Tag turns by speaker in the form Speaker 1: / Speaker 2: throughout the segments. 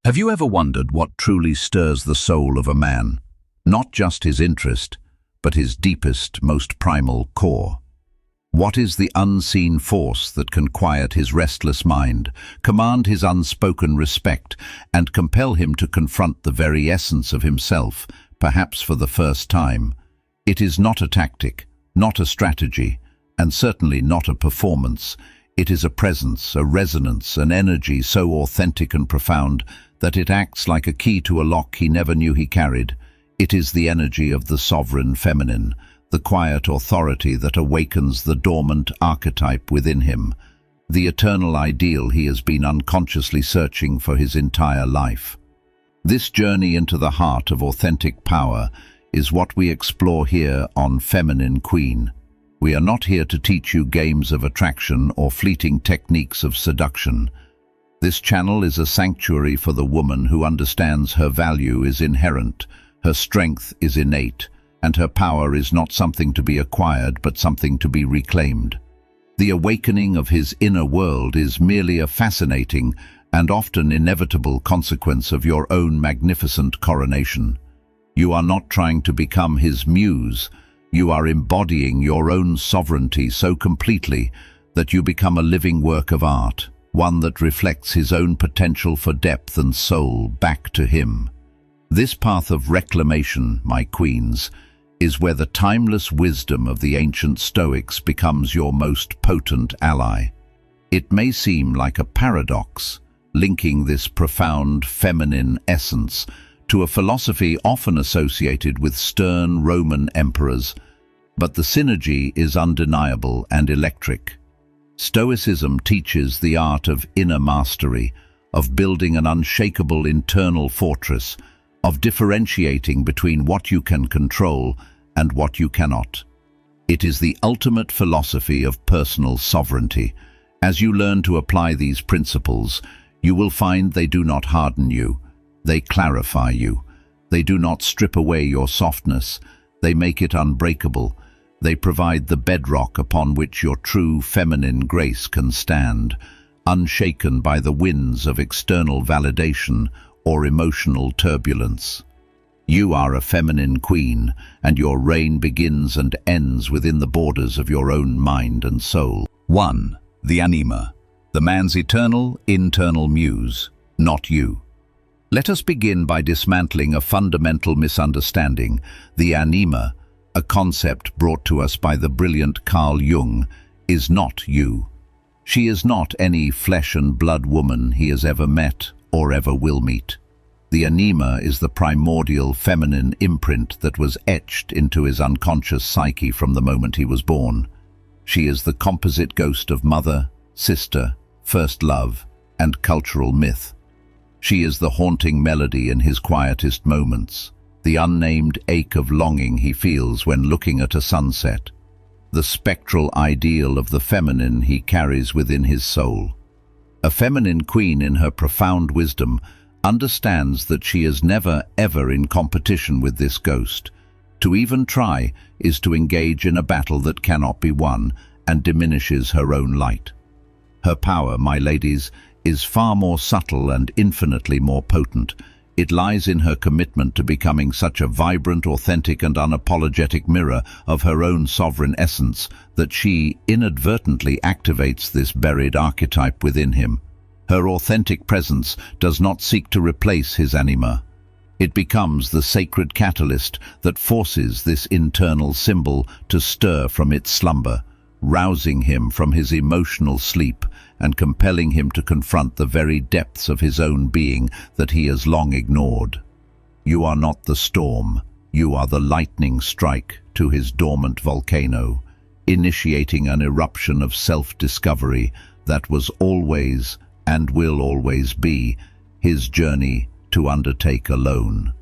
Speaker 1: Have you ever wondered what truly stirs the soul of a man? Not just his interest, but his deepest, most primal core. What is the unseen force that can quiet his restless mind, command his unspoken respect, and compel him to confront the very essence of himself, perhaps for the first time? It is not a tactic, not a strategy, and certainly not a performance. It is a presence, a resonance, an energy so authentic and profound that it acts like a key to a lock he never knew he carried. It is the energy of the sovereign feminine, the quiet authority that awakens the dormant archetype within him, the eternal ideal he has been unconsciously searching for his entire life. This journey into the heart of authentic power is what we explore here on Feminine Queen. We are not here to teach you games of attraction or fleeting techniques of seduction. This channel is a sanctuary for the woman who understands her value is inherent, her strength is innate, and her power is not something to be acquired but something to be reclaimed. The awakening of his inner world is merely a fascinating and often inevitable consequence of your own magnificent coronation. You are not trying to become his muse. You are embodying your own sovereignty so completely that you become a living work of art, one that reflects his own potential for depth and soul back to him. This path of reclamation, my queens, is where the timeless wisdom of the ancient Stoics becomes your most potent ally. It may seem like a paradox, linking this profound feminine essence to a philosophy often associated with stern Roman emperors, but the synergy is undeniable and electric. Stoicism teaches the art of inner mastery, of building an unshakable internal fortress, of differentiating between what you can control and what you cannot. It is the ultimate philosophy of personal sovereignty. As you learn to apply these principles, you will find they do not harden you, they clarify you. They do not strip away your softness, they make it unbreakable. They provide the bedrock upon which your true feminine grace can stand, unshaken by the winds of external validation or emotional turbulence. You are a feminine queen, and your reign begins and ends within the borders of your own mind and soul. 1. The Anima, the man's eternal, internal muse, not you. Let us begin by dismantling a fundamental misunderstanding. The Anima, a concept brought to us by the brilliant Carl Jung, is not you. She is not any flesh and blood woman he has ever met or ever will meet. The Anima is the primordial feminine imprint that was etched into his unconscious psyche from the moment he was born. She is the composite ghost of mother, sister, first love, and cultural myth. She is the haunting melody in his quietest moments, the unnamed ache of longing he feels when looking at a sunset, the spectral ideal of the feminine he carries within his soul. A feminine queen in her profound wisdom understands that she is never ever in competition with this ghost. To even try is to engage in a battle that cannot be won and diminishes her own light. Her power, my ladies, is far more subtle and infinitely more potent. It lies in her commitment to becoming such a vibrant, authentic and unapologetic mirror of her own sovereign essence that she inadvertently activates this buried archetype within him. Her authentic presence does not seek to replace his anima. It becomes the sacred catalyst that forces this internal symbol to stir from its slumber, rousing him from his emotional sleep and compelling him to confront the very depths of his own being that he has long ignored. You are not the storm, you are the lightning strike to his dormant volcano, initiating an eruption of self-discovery that was always and will always be his journey to undertake alone.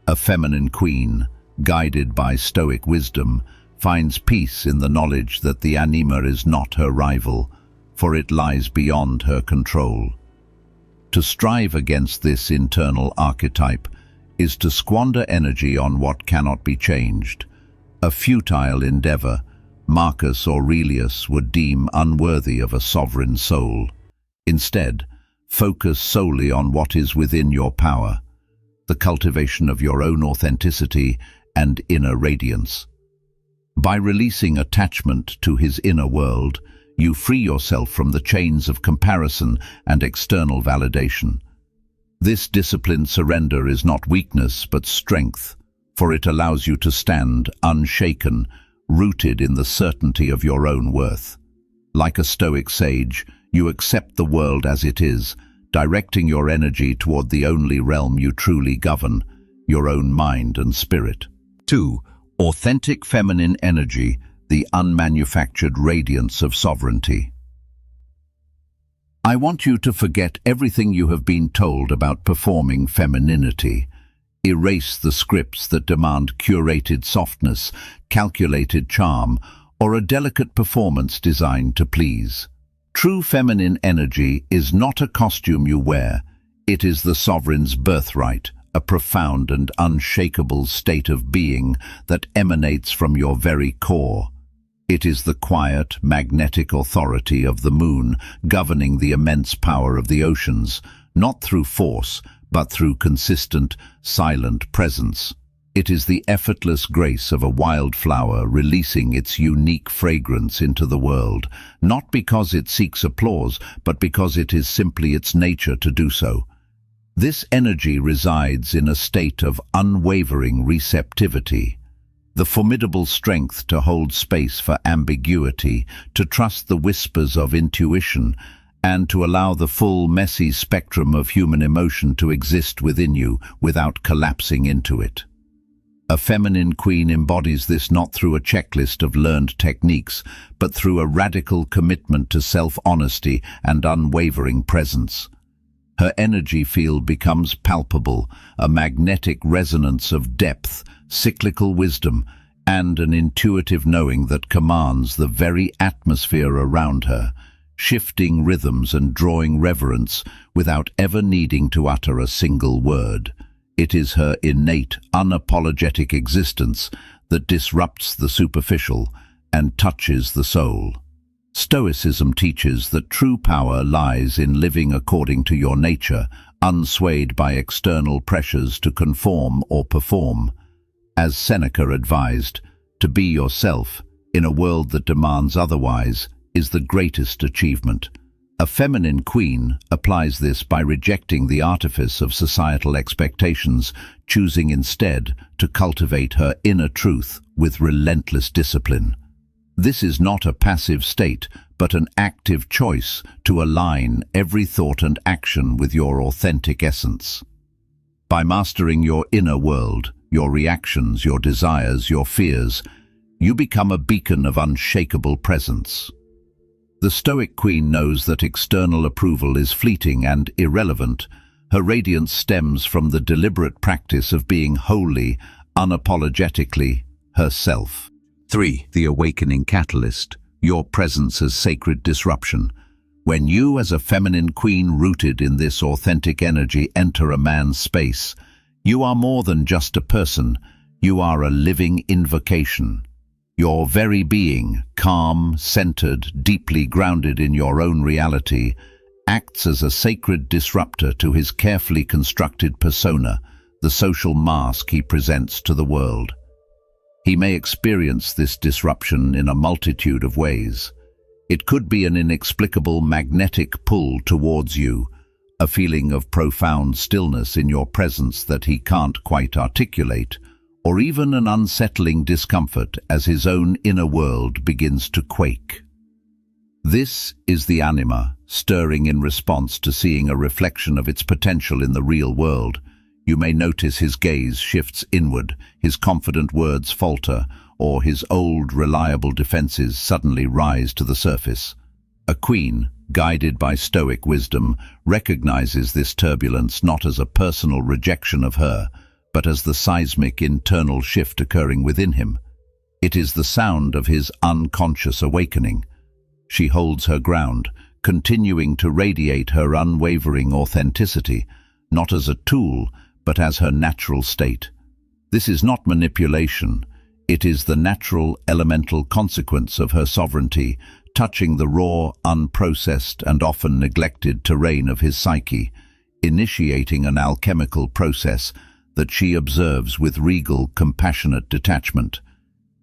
Speaker 1: A feminine queen, guided by Stoic wisdom, finds peace in the knowledge that the Anima is not her rival, for it lies beyond her control. To strive against this internal archetype is to squander energy on what cannot be changed, a futile endeavor Marcus Aurelius would deem unworthy of a sovereign soul. Instead, Focus solely on what is within your power, the cultivation of your own authenticity and inner radiance. By releasing attachment to his inner world, you free yourself from the chains of comparison and external validation. This disciplined surrender is not weakness but strength, for it allows you to stand unshaken, rooted in the certainty of your own worth. Like a Stoic sage, you accept the world as it is, directing your energy toward the only realm you truly govern, your own mind and spirit. 2. Authentic feminine energy, the unmanufactured radiance of sovereignty. I want you to forget everything you have been told about performing femininity. Erase the scripts that demand curated softness, calculated charm, or a delicate performance designed to please. True feminine energy is not a costume you wear, it is the sovereign's birthright, a profound and unshakable state of being that emanates from your very core. It is the quiet, magnetic authority of the moon governing the immense power of the oceans, not through force, but through consistent, silent presence. It is the effortless grace of a wildflower releasing its unique fragrance into the world, not because it seeks applause, but because it is simply its nature to do so. This energy resides in a state of unwavering receptivity, the formidable strength to hold space for ambiguity, to trust the whispers of intuition, and to allow the full, messy spectrum of human emotion to exist within you without collapsing into it. A feminine queen embodies this not through a checklist of learned techniques, but through a radical commitment to self-honesty and unwavering presence. Her energy field becomes palpable, a magnetic resonance of depth, cyclical wisdom, and an intuitive knowing that commands the very atmosphere around her, shifting rhythms and drawing reverence without ever needing to utter a single word. It is her innate, unapologetic existence that disrupts the superficial and touches the soul. Stoicism teaches that true power lies in living according to your nature, unswayed by external pressures to conform or perform. As Seneca advised, to be yourself, in a world that demands otherwise, is the greatest achievement. A feminine queen applies this by rejecting the artifice of societal expectations, choosing instead to cultivate her inner truth with relentless discipline. This is not a passive state, but an active choice to align every thought and action with your authentic essence. By mastering your inner world, your reactions, your desires, your fears, you become a beacon of unshakable presence. The Stoic queen knows that external approval is fleeting and irrelevant. Her radiance stems from the deliberate practice of being wholly, unapologetically herself. 3. The awakening catalyst, your presence as sacred disruption. When you, as a feminine queen rooted in this authentic energy, enter a man's space, you are more than just a person, you are a living invocation. Your very being, calm, centered, deeply grounded in your own reality, acts as a sacred disruptor to his carefully constructed persona, the social mask he presents to the world. He may experience this disruption in a multitude of ways. It could be an inexplicable magnetic pull towards you, a feeling of profound stillness in your presence that he can't quite articulate, or even an unsettling discomfort as his own inner world begins to quake. This is the anima, stirring in response to seeing a reflection of its potential in the real world. You may notice his gaze shifts inward, his confident words falter, or his old, reliable defenses suddenly rise to the surface. A queen, guided by Stoic wisdom, recognizes this turbulence not as a personal rejection of her, but as the seismic internal shift occurring within him. It is the sound of his unconscious awakening. She holds her ground, continuing to radiate her unwavering authenticity, not as a tool, but as her natural state. This is not manipulation. It is the natural, elemental consequence of her sovereignty, touching the raw, unprocessed, and often neglected terrain of his psyche, initiating an alchemical process that she observes with regal, compassionate detachment.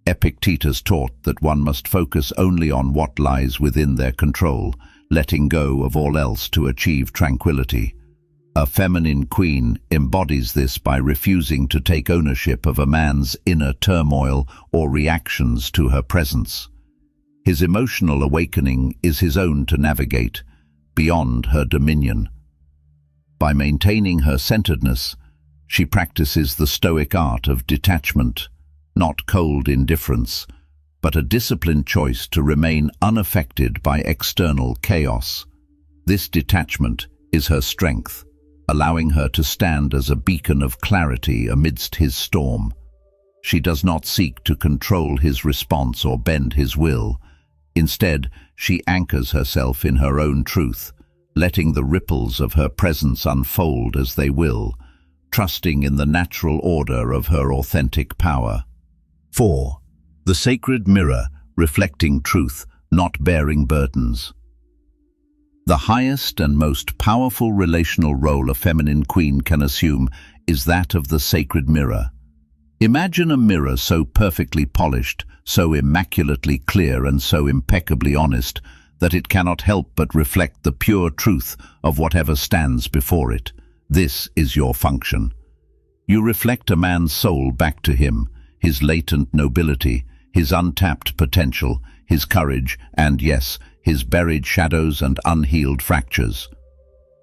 Speaker 1: Epictetus taught that one must focus only on what lies within their control, letting go of all else to achieve tranquility. A feminine queen embodies this by refusing to take ownership of a man's inner turmoil or reactions to her presence. His emotional awakening is his own to navigate, beyond her dominion. By maintaining her centeredness, she practices the Stoic art of detachment, not cold indifference, but a disciplined choice to remain unaffected by external chaos. This detachment is her strength, allowing her to stand as a beacon of clarity amidst his storm. She does not seek to control his response or bend his will. Instead, she anchors herself in her own truth, letting the ripples of her presence unfold as they will, trusting in the natural order of her authentic power. 4. The sacred mirror, reflecting truth, not bearing burdens. The highest and most powerful relational role a feminine queen can assume is that of the sacred mirror. Imagine a mirror so perfectly polished, so immaculately clear and so impeccably honest that it cannot help but reflect the pure truth of whatever stands before it. This is your function. You reflect a man's soul back to him, his latent nobility, his untapped potential, his courage, and yes, his buried shadows and unhealed fractures.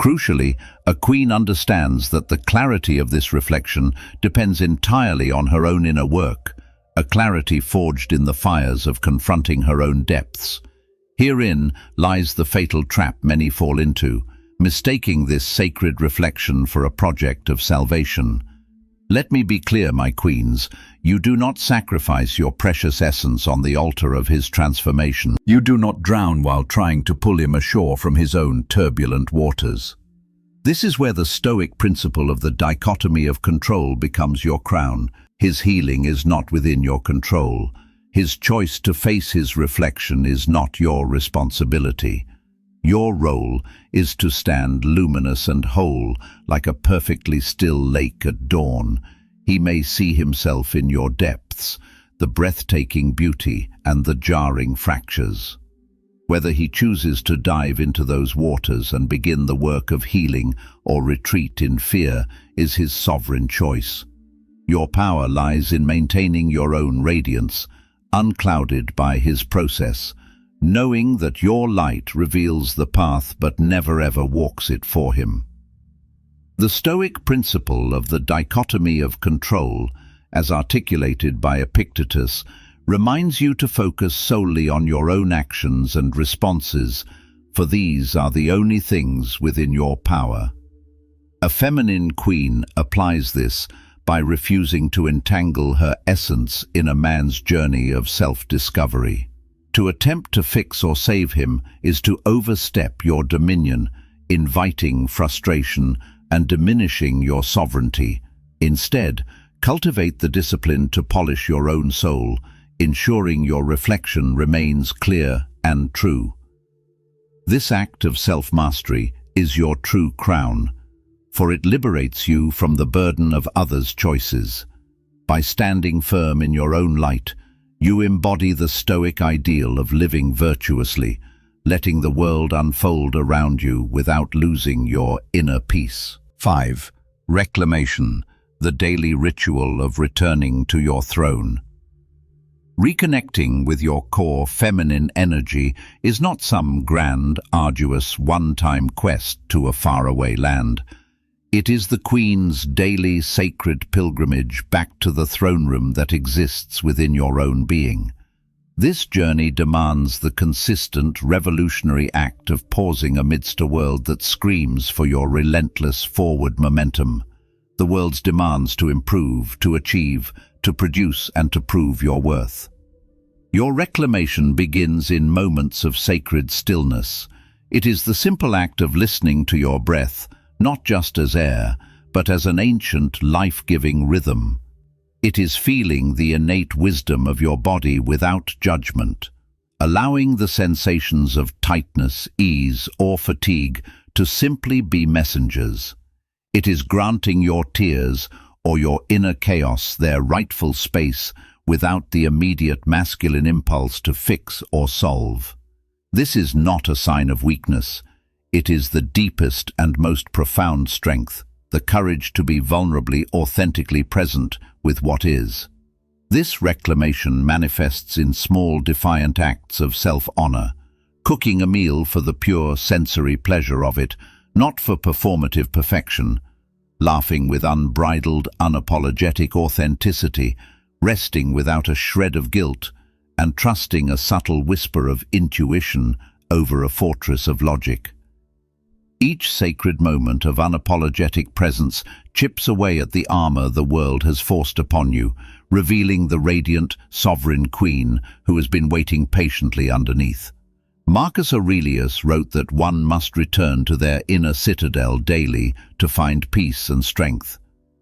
Speaker 1: Crucially, a queen understands that the clarity of this reflection depends entirely on her own inner work, a clarity forged in the fires of confronting her own depths. Herein lies the fatal trap many fall into, mistaking this sacred reflection for a project of salvation. Let me be clear, my queens, you do not sacrifice your precious essence on the altar of his transformation. You do not drown while trying to pull him ashore from his own turbulent waters. This is where the Stoic principle of the dichotomy of control becomes your crown. His healing is not within your control. His choice to face his reflection is not your responsibility. Your role is to stand luminous and whole, like a perfectly still lake at dawn. He may see himself in your depths, the breathtaking beauty and the jarring fractures. Whether he chooses to dive into those waters and begin the work of healing or retreat in fear is his sovereign choice. Your power lies in maintaining your own radiance, unclouded by his process, knowing that your light reveals the path but never ever walks it for him. The Stoic principle of the dichotomy of control, as articulated by Epictetus, reminds you to focus solely on your own actions and responses, for these are the only things within your power. A feminine queen applies this by refusing to entangle her essence in a man's journey of self-discovery. To attempt to fix or save him is to overstep your dominion, inviting frustration and diminishing your sovereignty. Instead, cultivate the discipline to polish your own soul, ensuring your reflection remains clear and true. This act of self-mastery is your true crown, for it liberates you from the burden of others' choices. By standing firm in your own light, you embody the Stoic ideal of living virtuously, letting the world unfold around you without losing your inner peace. 5. Reclamation, the daily ritual of returning to your throne. Reconnecting with your core feminine energy is not some grand, arduous, one-time quest to a faraway land. It is the Queen's daily sacred pilgrimage back to the throne room that exists within your own being. This journey demands the consistent, revolutionary act of pausing amidst a world that screams for your relentless forward momentum. The world's demands to improve, to achieve, to produce and to prove your worth. Your reclamation begins in moments of sacred stillness. It is the simple act of listening to your breath, not just as air, but as an ancient, life-giving rhythm. It is feeling the innate wisdom of your body without judgment, allowing the sensations of tightness, ease, or fatigue to simply be messengers. It is granting your tears or your inner chaos their rightful space without the immediate masculine impulse to fix or solve. This is not a sign of weakness. It is the deepest and most profound strength, the courage to be vulnerably, authentically present with what is. This reclamation manifests in small, defiant acts of self-honor, cooking a meal for the pure sensory pleasure of it, not for performative perfection, laughing with unbridled, unapologetic authenticity, resting without a shred of guilt, and trusting a subtle whisper of intuition over a fortress of logic. Each sacred moment of unapologetic presence chips away at the armor the world has forced upon you, revealing the radiant, sovereign queen who has been waiting patiently underneath. Marcus Aurelius wrote that one must return to their inner citadel daily to find peace and strength.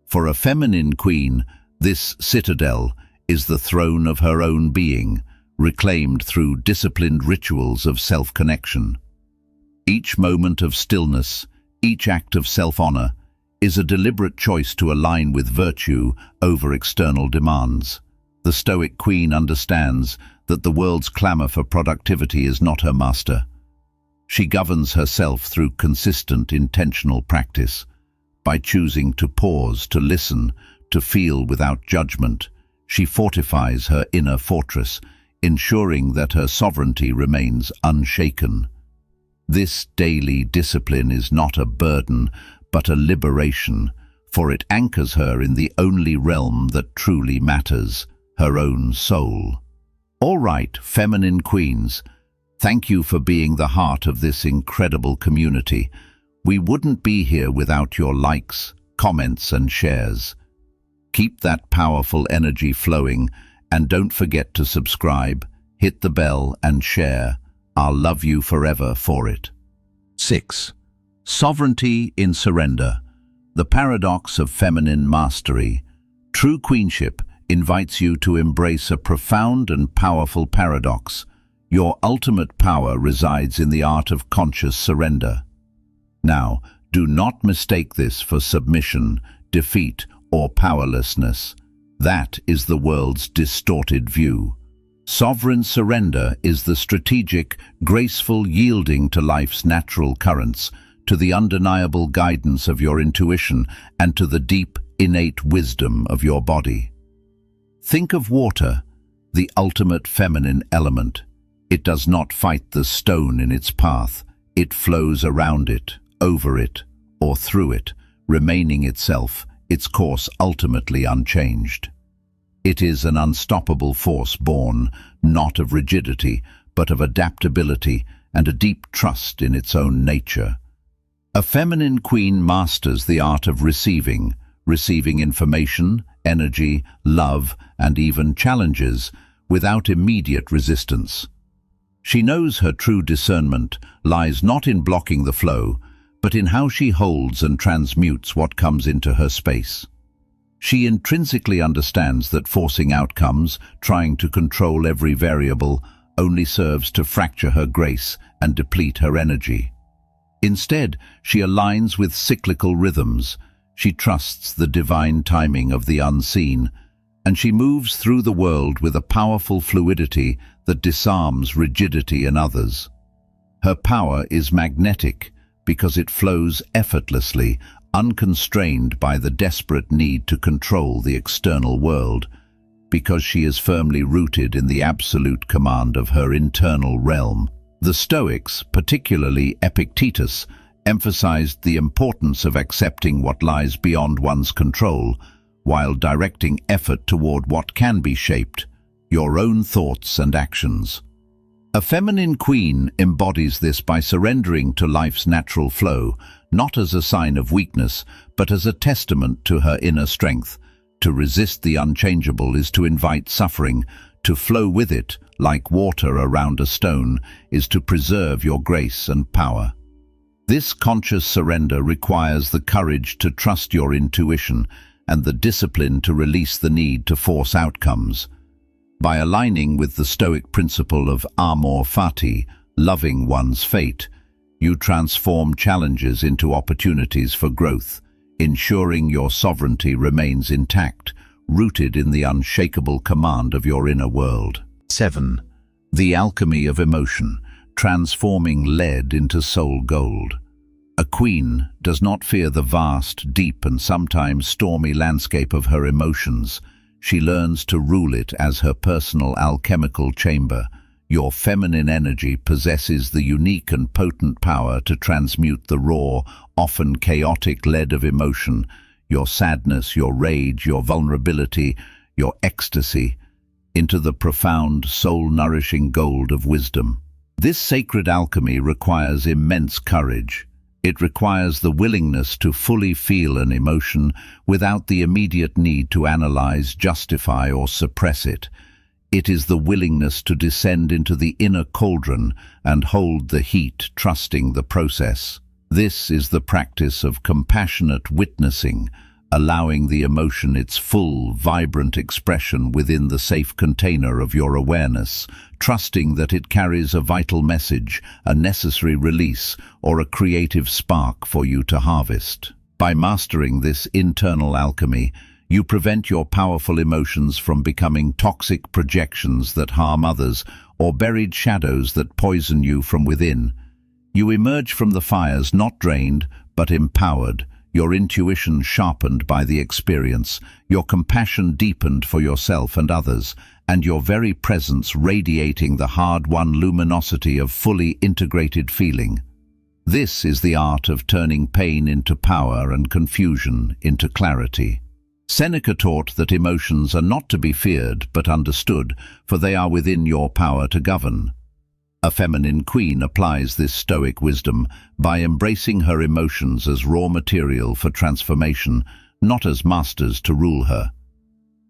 Speaker 1: For a feminine queen, this citadel is the throne of her own being, reclaimed through disciplined rituals of self-connection. Each moment of stillness, each act of self-honor, is a deliberate choice to align with virtue over external demands. The Stoic queen understands that the world's clamor for productivity is not her master. She governs herself through consistent, intentional practice. By choosing to pause, to listen, to feel without judgment, she fortifies her inner fortress, ensuring that her sovereignty remains unshaken. This daily discipline is not a burden, but a liberation, for it anchors her in the only realm that truly matters, her own soul. All right, feminine queens, thank you for being the heart of this incredible community. We wouldn't be here without your likes, comments, and shares. Keep that powerful energy flowing, and don't forget to subscribe, hit the bell, and share. I'll love you forever for it. 6. Sovereignty in surrender. The paradox of feminine mastery. True queenship invites you to embrace a profound and powerful paradox. Your ultimate power resides in the art of conscious surrender. Now, do not mistake this for submission, defeat, or powerlessness. That is the world's distorted view. Sovereign surrender is the strategic, graceful yielding to life's natural currents, to the undeniable guidance of your intuition, and to the deep, innate wisdom of your body. Think of water, the ultimate feminine element. It does not fight the stone in its path. It flows around it, over it, or through it, remaining itself, its course ultimately unchanged. It is an unstoppable force born, not of rigidity, but of adaptability and a deep trust in its own nature. A feminine queen masters the art of receiving information, energy, love, and even challenges without immediate resistance. She knows her true discernment lies not in blocking the flow, but in how she holds and transmutes what comes into her space. She intrinsically understands that forcing outcomes, trying to control every variable, only serves to fracture her grace and deplete her energy. Instead, she aligns with cyclical rhythms. She trusts the divine timing of the unseen, and she moves through the world with a powerful fluidity that disarms rigidity in others. Her power is magnetic because it flows effortlessly, unconstrained by the desperate need to control the external world, because she is firmly rooted in the absolute command of her internal realm. The Stoics, particularly Epictetus, emphasized the importance of accepting what lies beyond one's control, while directing effort toward what can be shaped, your own thoughts and actions. A feminine queen embodies this by surrendering to life's natural flow, not as a sign of weakness, but as a testament to her inner strength. To resist the unchangeable is to invite suffering. To flow with it, like water around a stone, is to preserve your grace and power. This conscious surrender requires the courage to trust your intuition and the discipline to release the need to force outcomes. By aligning with the Stoic principle of amor fati, loving one's fate, you transform challenges into opportunities for growth, ensuring your sovereignty remains intact, rooted in the unshakable command of your inner world. 7. The alchemy of emotion, transforming lead into soul gold. A queen does not fear the vast, deep and sometimes stormy landscape of her emotions. She learns to rule it as her personal alchemical chamber. Your feminine energy possesses the unique and potent power to transmute the raw, often chaotic lead of emotion, your sadness, your rage, your vulnerability, your ecstasy, into the profound, soul-nourishing gold of wisdom. This sacred alchemy requires immense courage. It requires the willingness to fully feel an emotion without the immediate need to analyze, justify, or suppress it. It is the willingness to descend into the inner cauldron and hold the heat, trusting the process. This is the practice of compassionate witnessing, allowing the emotion its full, vibrant expression within the safe container of your awareness, trusting that it carries a vital message, a necessary release, or a creative spark for you to harvest. By mastering this internal alchemy, you prevent your powerful emotions from becoming toxic projections that harm others or buried shadows that poison you from within. You emerge from the fires not drained, but empowered, your intuition sharpened by the experience, your compassion deepened for yourself and others, and your very presence radiating the hard-won luminosity of fully integrated feeling. This is the art of turning pain into power and confusion into clarity. Seneca taught that emotions are not to be feared but understood, for they are within your power to govern. A feminine queen applies this Stoic wisdom by embracing her emotions as raw material for transformation, not as masters to rule her.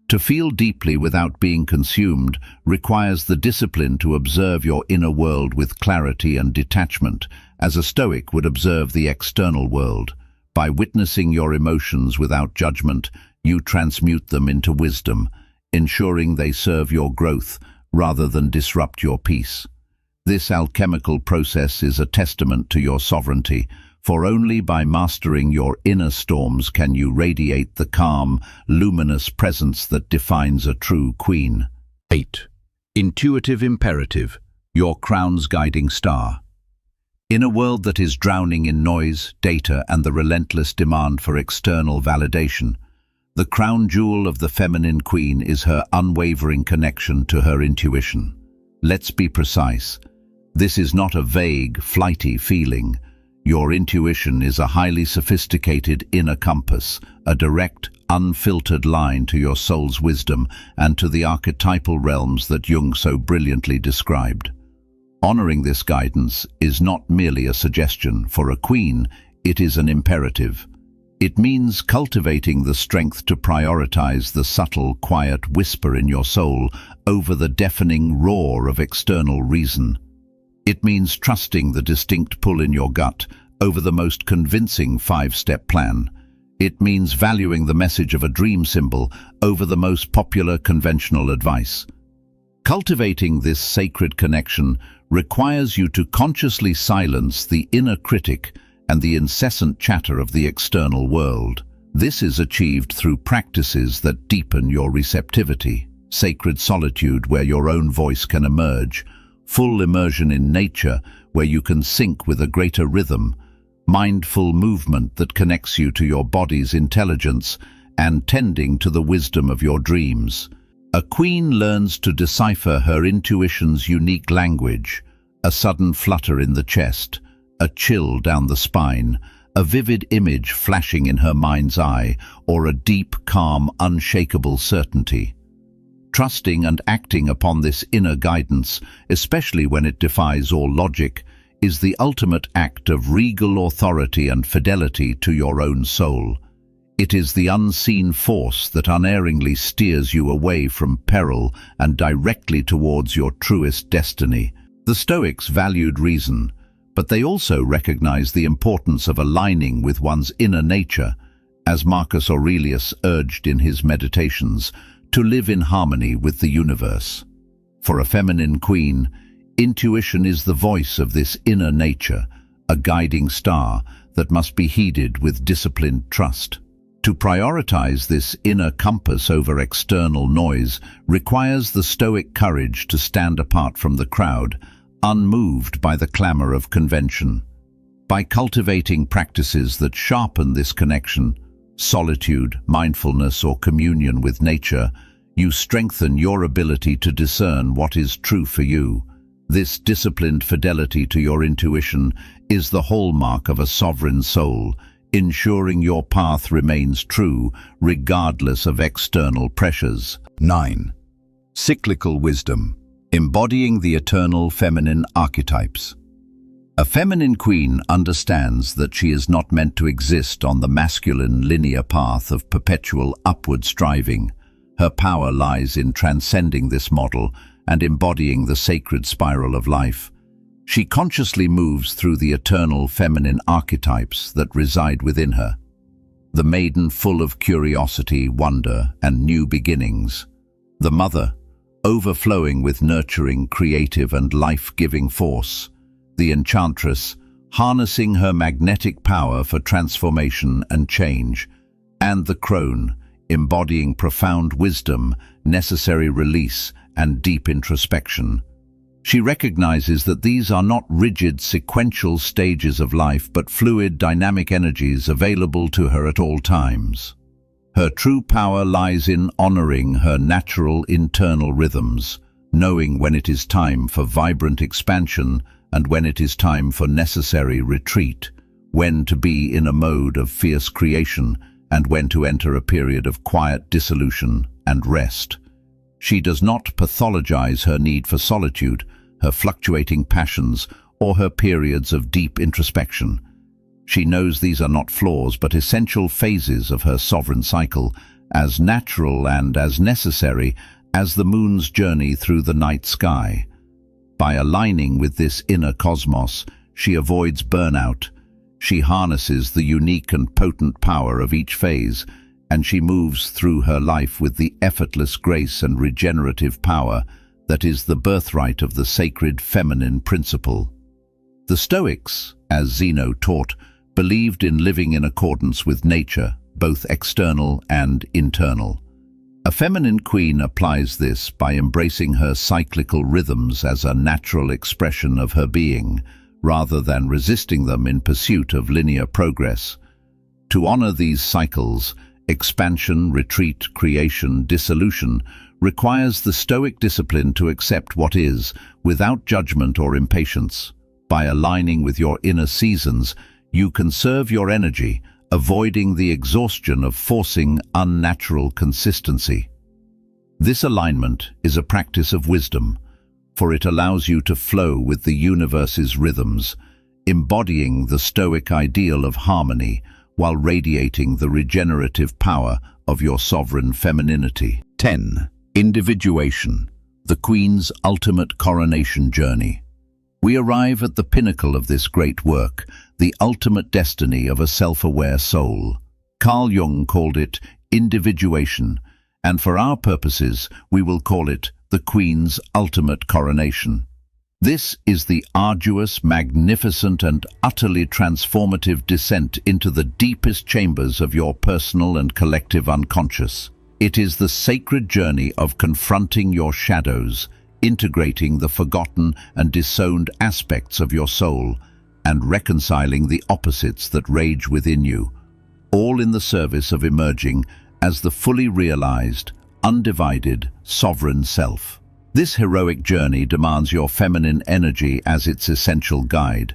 Speaker 1: To feel deeply without being consumed requires the discipline to observe your inner world with clarity and detachment, as a Stoic would observe the external world. By witnessing your emotions without judgment, you transmute them into wisdom, ensuring they serve your growth rather than disrupt your peace. This alchemical process is a testament to your sovereignty, for only by mastering your inner storms can you radiate the calm, luminous presence that defines a true queen. 8. Intuitive imperative, your crown's guiding star. In a world that is drowning in noise, data, and the relentless demand for external validation, the crown jewel of the feminine queen is her unwavering connection to her intuition. Let's be precise. This is not a vague, flighty feeling. Your intuition is a highly sophisticated inner compass, a direct, unfiltered line to your soul's wisdom and to the archetypal realms that Jung so brilliantly described. Honoring this guidance is not merely a suggestion. For a queen, it is an imperative. It means cultivating the strength to prioritize the subtle, quiet whisper in your soul over the deafening roar of external reason. It means trusting the distinct pull in your gut over the most convincing 5-step plan. It means valuing the message of a dream symbol over the most popular conventional advice. Cultivating this sacred connection requires you to consciously silence the inner critic and the incessant chatter of the external world. This is achieved through practices that deepen your receptivity, sacred solitude where your own voice can emerge, full immersion in nature where you can sync with a greater rhythm, mindful movement that connects you to your body's intelligence, and tending to the wisdom of your dreams. A queen learns to decipher her intuition's unique language, a sudden flutter in the chest, a chill down the spine, a vivid image flashing in her mind's eye, or a deep, calm, unshakable certainty. Trusting and acting upon this inner guidance, especially when it defies all logic, is the ultimate act of regal authority and fidelity to your own soul. It is the unseen force that unerringly steers you away from peril and directly towards your truest destiny. The Stoics valued reason, but they also recognized the importance of aligning with one's inner nature, as Marcus Aurelius urged in his Meditations, to live in harmony with the universe. For a feminine queen, intuition is the voice of this inner nature, a guiding star that must be heeded with disciplined trust. To prioritize this inner compass over external noise requires the stoic courage to stand apart from the crowd, unmoved by the clamor of convention. By cultivating practices that sharpen this connection, solitude, mindfulness, or communion with nature, you strengthen your ability to discern what is true for you. This disciplined fidelity to your intuition is the hallmark of a sovereign soul, ensuring your path remains true regardless of external pressures. 9. Cyclical wisdom, embodying the eternal feminine archetypes. A feminine queen understands that she is not meant to exist on the masculine linear path of perpetual upward striving. Her power lies in transcending this model and embodying the sacred spiral of life. She consciously moves through the eternal feminine archetypes that reside within her. The maiden full of curiosity, wonder, and new beginnings. The mother, overflowing with nurturing, creative, and life-giving force. The enchantress, harnessing her magnetic power for transformation and change. And the crone, embodying profound wisdom, necessary release, and deep introspection. She recognizes that these are not rigid, sequential stages of life, but fluid, dynamic energies available to her at all times. Her true power lies in honoring her natural internal rhythms, knowing when it is time for vibrant expansion and when it is time for necessary retreat, when to be in a mode of fierce creation and when to enter a period of quiet dissolution and rest. She does not pathologize her need for solitude, her fluctuating passions, or her periods of deep introspection. She knows these are not flaws but essential phases of her sovereign cycle, as natural and as necessary as the moon's journey through the night sky. By aligning with this inner cosmos, she avoids burnout. She harnesses the unique and potent power of each phase, and she moves through her life with the effortless grace and regenerative power that is the birthright of the sacred feminine principle. The Stoics, as Zeno taught, believed in living in accordance with nature, both external and internal. A feminine queen applies this by embracing her cyclical rhythms as a natural expression of her being, rather than resisting them in pursuit of linear progress. To honor these cycles, expansion, retreat, creation, dissolution, requires the Stoic discipline to accept what is, without judgment or impatience. By aligning with your inner seasons, you conserve your energy, avoiding the exhaustion of forcing unnatural consistency. This alignment is a practice of wisdom, for it allows you to flow with the universe's rhythms, embodying the Stoic ideal of harmony while radiating the regenerative power of your sovereign femininity. 10. Individuation, the Queen's ultimate coronation journey. We arrive at the pinnacle of this great work, the ultimate destiny of a self-aware soul. Carl Jung called it individuation, and for our purposes we will call it the Queen's ultimate coronation. This is the arduous, magnificent, and utterly transformative descent into the deepest chambers of your personal and collective unconscious. It is the sacred journey of confronting your shadows, integrating the forgotten and disowned aspects of your soul, and reconciling the opposites that rage within you, all in the service of emerging as the fully realized, undivided, sovereign self. This heroic journey demands your feminine energy as its essential guide,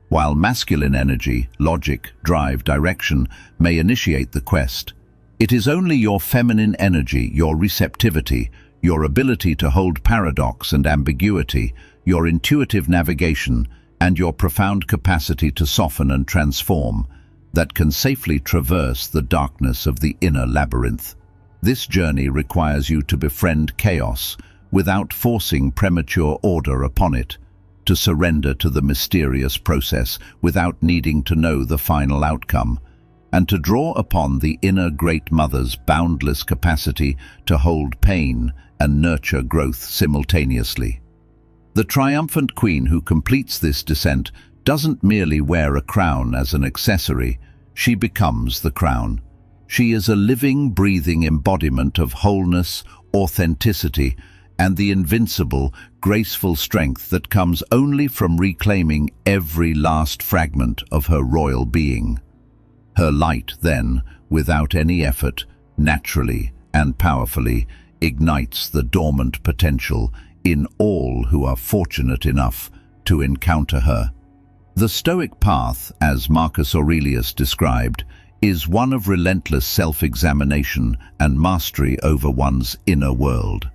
Speaker 1: while masculine energy, logic, drive, direction may initiate the quest. It is only your feminine energy, your receptivity, your ability to hold paradox and ambiguity, your intuitive navigation, and your profound capacity to soften and transform that can safely traverse the darkness of the inner labyrinth. This journey requires you to befriend chaos without forcing premature order upon it, to surrender to the mysterious process without needing to know the final outcome, and to draw upon the inner Great Mother's boundless capacity to hold pain and nurture growth simultaneously. The triumphant queen who completes this descent doesn't merely wear a crown as an accessory, she becomes the crown. She is a living, breathing embodiment of wholeness, authenticity, and the invincible, graceful strength that comes only from reclaiming every last fragment of her royal being. Her light, then, without any effort, naturally and powerfully, ignites the dormant potential in all who are fortunate enough to encounter her. The Stoic path, as Marcus Aurelius described, is one of relentless self-examination and mastery over one's inner world.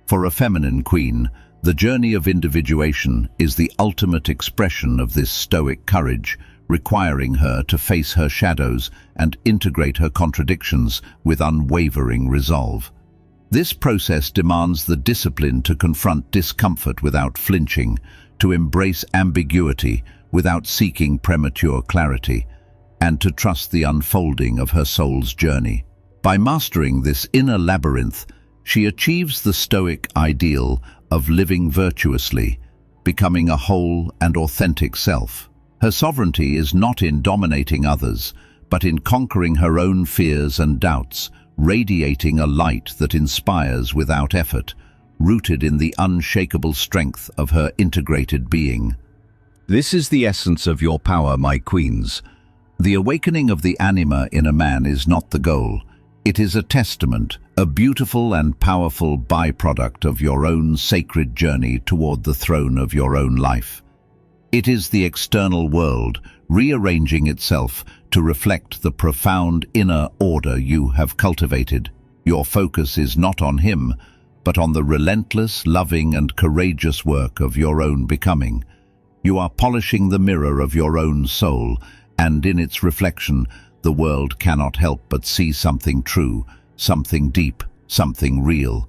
Speaker 1: For a feminine queen, the journey of individuation is the ultimate expression of this Stoic courage, requiring her to face her shadows and integrate her contradictions with unwavering resolve. This process demands the discipline to confront discomfort without flinching, to embrace ambiguity without seeking premature clarity, and to trust the unfolding of her soul's journey. By mastering this inner labyrinth, she achieves the Stoic ideal of living virtuously, becoming a whole and authentic self. Her sovereignty is not in dominating others, but in conquering her own fears and doubts, radiating a light that inspires without effort, rooted in the unshakable strength of her integrated being. This is the essence of your power, my queens. The awakening of the anima in a man is not the goal. It is a testament, a beautiful and powerful byproduct of your own sacred journey toward the throne of your own life. It is the external world rearranging itself to reflect the profound inner order you have cultivated. Your focus is not on him, but on the relentless, loving, and courageous work of your own becoming. You are polishing the mirror of your own soul, and in its reflection, the world cannot help but see something true, something deep, something real.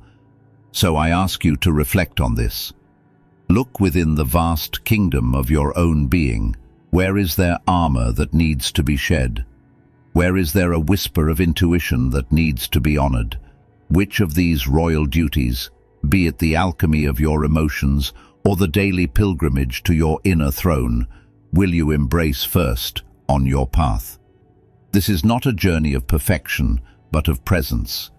Speaker 1: So I ask you to reflect on this. Look within the vast kingdom of your own being. Where is there armor that needs to be shed? Where is there a whisper of intuition that needs to be honored? Which of these royal duties, be it the alchemy of your emotions or the daily pilgrimage to your inner throne, will you embrace first on your path? This is not a journey of perfection, but of presence.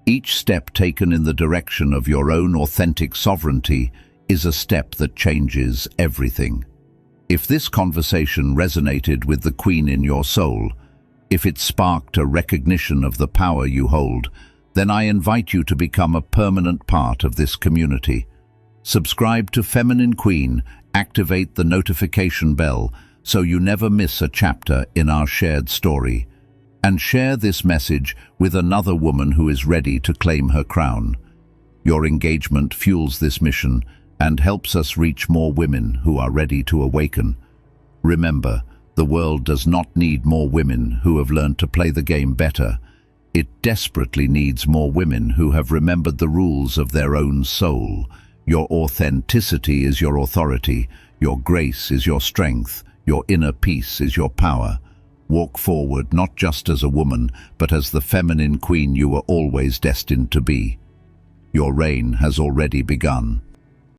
Speaker 1: Each step taken in the direction of your own authentic sovereignty is a step that changes everything. If this conversation resonated with the queen in your soul, if it sparked a recognition of the power you hold, then I invite you to become a permanent part of this community. Subscribe to Feminine Queen, activate the notification bell so you never miss a chapter in our shared story, and share this message with another woman who is ready to claim her crown. Your engagement fuels this mission and helps us reach more women who are ready to awaken. Remember, the world does not need more women who have learned to play the game better. It desperately needs more women who have remembered the rules of their own soul. Your authenticity is your authority, your grace is your strength, your inner peace is your power. Walk forward not just as a woman, but as the feminine queen you were always destined to be. Your reign has already begun.